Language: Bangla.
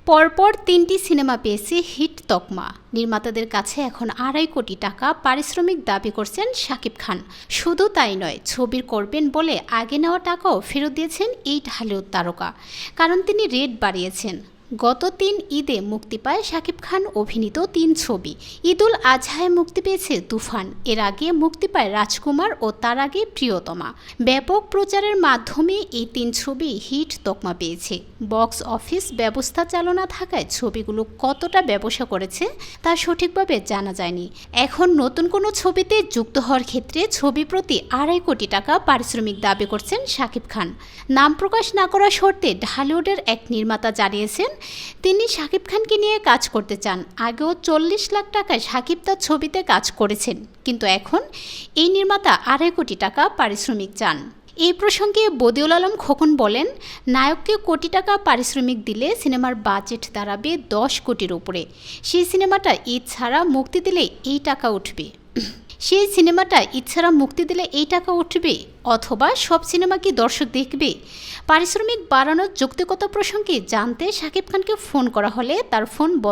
পরপর ৩টি সিনেমা পেয়েছে হিট তকমা। নির্মাতাদের কাছে এখন ২.৫ কোটি টাকা পারিশ্রমিক দাবি করছেন শাকিব খান। শুধু তাই নয়, ছবির করবেন বলে আগে নেওয়া টাকাও ফেরত দিয়েছেন এই ঢালিউড তারকা। কারণ তিনি রেট বাড়িয়েছেন। গত ৩ ঈদে মুক্তি পায় শাকিব খান অভিনীত ৩ ছবি। ঈদুল আজহায় মুক্তি পেয়েছে তুফান, এর আগে মুক্তি পায় রাজকুমার ও তার আগে প্রিয়তমা। ব্যাপক প্রচারের মাধ্যমে এই ৩ ছবি হিট তকমা পেয়েছে। বক্স অফিস ব্যবস্থা চালু না থাকায় ছবিগুলো কতটা ব্যবসা করেছে তা সঠিকভাবে জানা যায়নি। এখন নতুন কোনো ছবিতে যুক্ত হওয়ার ক্ষেত্রে ছবি প্রতি ২.৫ কোটি টাকা পারিশ্রমিক দাবি করছেন শাকিব খান। নাম প্রকাশ না করা শর্তে ঢালিউডের এক নির্মাতা জানিয়েছেন তিনি শাকিব খানকে নিয়ে কাজ করতে চান। আগেও ৪০ লাখ টাকায় শাকিব তার ছবিতে কাজ করেছেন, কিন্তু এখন এই নির্মাতা ২.৫ কোটি টাকা পারিশ্রমিক চান। এই প্রসঙ্গে বদিউল আলম খোকন বলেন, নায়ককে কোটি টাকা পারিশ্রমিক দিলে সিনেমার বাজেট দাঁড়াবে ১০ কোটির উপরে। সেই সিনেমাটা ঈদ ছাড়া মুক্তি দিলে এই টাকা উঠবে অথবা সব সিনেমা কি দর্শক দেখবে? পারিশ্রমিক বাড়ানোর যৌক্তিকতা প্রসঙ্গে জানতে শাকিব খানকে ফোন করা হলে তার ফোন